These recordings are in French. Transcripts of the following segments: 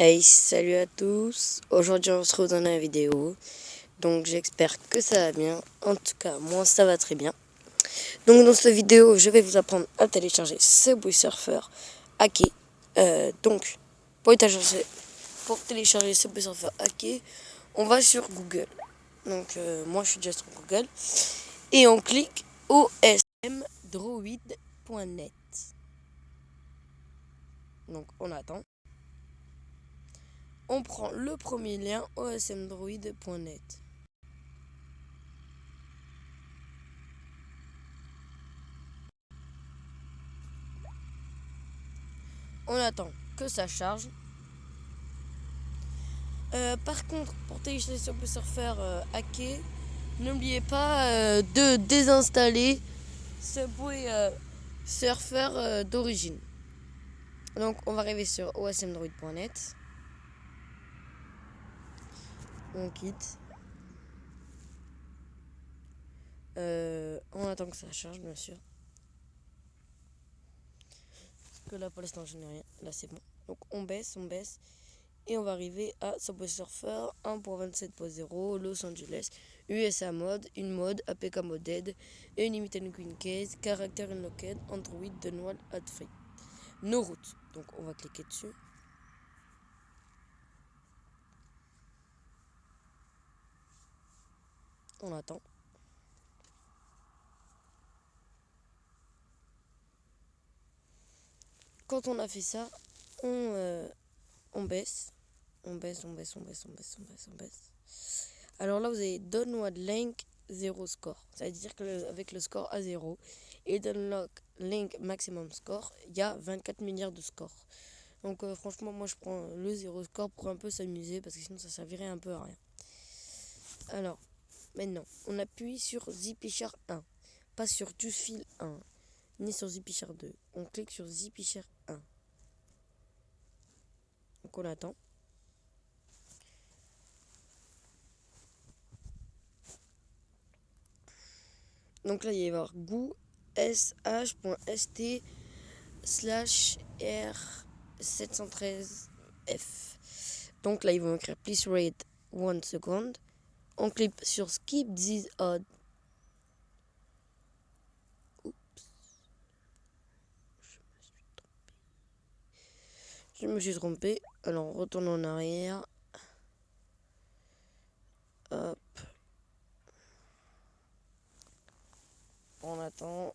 Hey, salut à tous. Aujourd'hui, on se retrouve dans la vidéo. Donc, j'espère que ça va bien. En tout cas, moi, ça va très bien. Donc, dans cette vidéo, je vais vous apprendre à télécharger Subway Surfer hacké. Donc, pour télécharger Subway Surfer hacké, on va sur Google. Donc, moi, je suis déjà sur Google. Et on clique osmdroid.net. Donc, on attend. On prend le premier lien osmdroid.net. On attend que ça charge. Par contre, pour télécharger Subway Surfer hacké, n'oubliez pas de désinstaller Subway Surfer d'origine. Donc, on va arriver sur osmdroid.net. On quitte. On attend que ça charge, bien sûr. Parce que là, pour l'instant, je n'ai rien. Là, c'est bon. Donc, on baisse. Et on va arriver à Subway Surfer 1.27.0 Los Angeles, USA mode, une mode, APK moded, Unlimited Queen Case, Character Unlocked, Android, Dunwall, Ad Free. Nos routes. Donc on va cliquer dessus. On attend. Quand on a fait ça, on baisse. On baisse. Alors là, vous avez Download Link 0 score. Ça veut dire qu'avec le score à 0 et Download Link Maximum Score, il y a 24 milliards de scores. Donc franchement, moi je prends le 0 score pour un peu s'amuser parce que sinon ça servirait un peu à rien. Alors, maintenant, on appuie sur ZipPisher 1, pas sur JuiceFill 1, ni sur ZipPisher 2. On clique sur ZipPisher 1. Donc on attend. Donc là, il va y avoir goo sh.st /r713f. Donc là, ils vont écrire please wait 1 second. On clique sur skip this ad. Oups. Je me suis trompé. Alors, on retourne en arrière. Hop. On attend.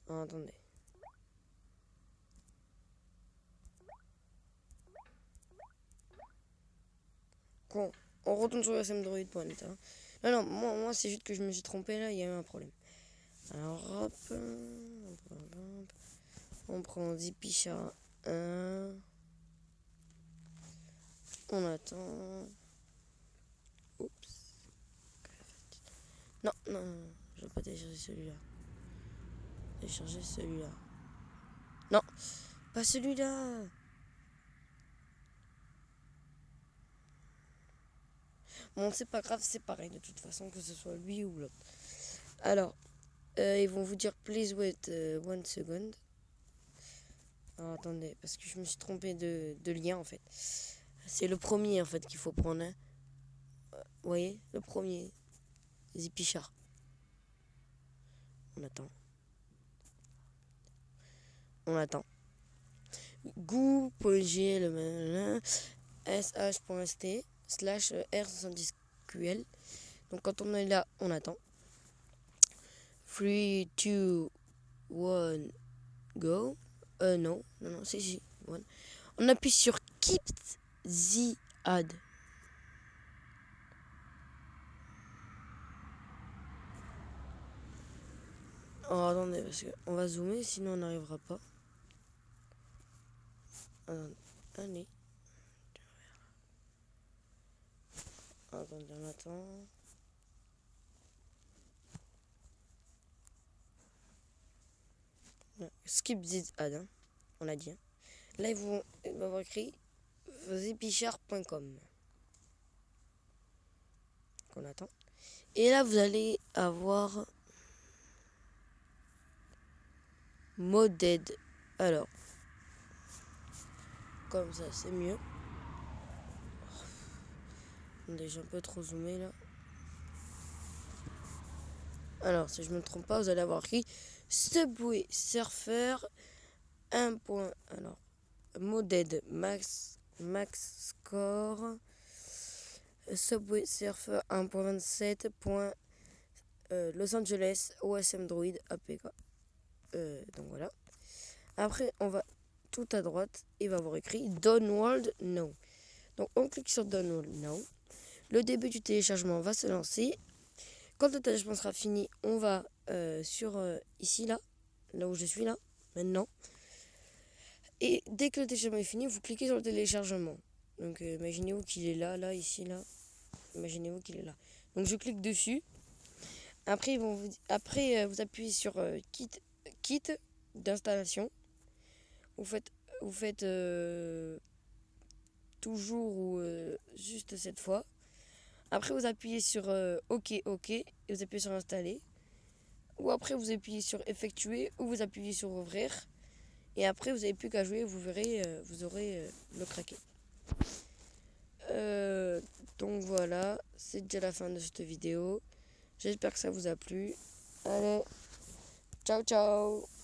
Ah, attendez. Bon, on retourne sur smdroid.net. Hein. Non, moi c'est juste que je me suis trompé là, il y a eu un problème. Alors hop, on prend ZipPisher 1. On attend. Oups. Non, je vais pas télécharger celui-là. Télécharger celui-là. Non, pas celui-là. Bon, c'est pas grave, c'est pareil de toute façon, que ce soit lui ou l'autre. Alors, ils vont vous dire please wait 1 second. Alors, attendez, parce que je me suis trompé de lien en fait. C'est le premier en fait qu'il faut prendre. Hein. Vous voyez, le premier. ZipPisher. On attend. goo.gl sh.st /r70ql. Donc quand on est là, on attend. 3, 2, 1, go. Non, c'est 1. On appuie sur Keep the Ad. Oh, attendez, parce qu'on va zoomer, sinon on n'arrivera pas. Allez. Attendez, on attend. Skip this ad, hein. On a dit. Hein. Là, ils vont avoir écrit zippisher.com. Qu'on attend. Et là, vous allez avoir Moded. Alors, comme ça, c'est mieux. Déjà un peu trop zoomé là. Alors, si je me trompe pas, vous allez avoir écrit Subway Surfer 1. Alors, Moded Max Score. Subway Surfer 1.27. Los Angeles OS Android APK. Donc voilà. Après, on va tout à droite. Il va avoir écrit Download Now. Donc on clique sur Download Now. Le début du téléchargement va se lancer. Quand le téléchargement sera fini, on va sur ici, là où je suis là, maintenant. Et dès que le téléchargement est fini, vous cliquez sur le téléchargement. Donc imaginez-vous qu'il est là, ici, là. Imaginez-vous qu'il est là. Donc je clique dessus. Après, vous appuyez sur kit d'installation. Vous faites toujours ou juste cette fois. Après, vous appuyez sur OK et vous appuyez sur installer. Ou après, vous appuyez sur effectuer ou vous appuyez sur ouvrir. Et après, vous n'avez plus qu'à jouer, vous verrez, vous aurez le craqué. Donc voilà, c'est déjà la fin de cette vidéo. J'espère que ça vous a plu. Allez, ciao ciao.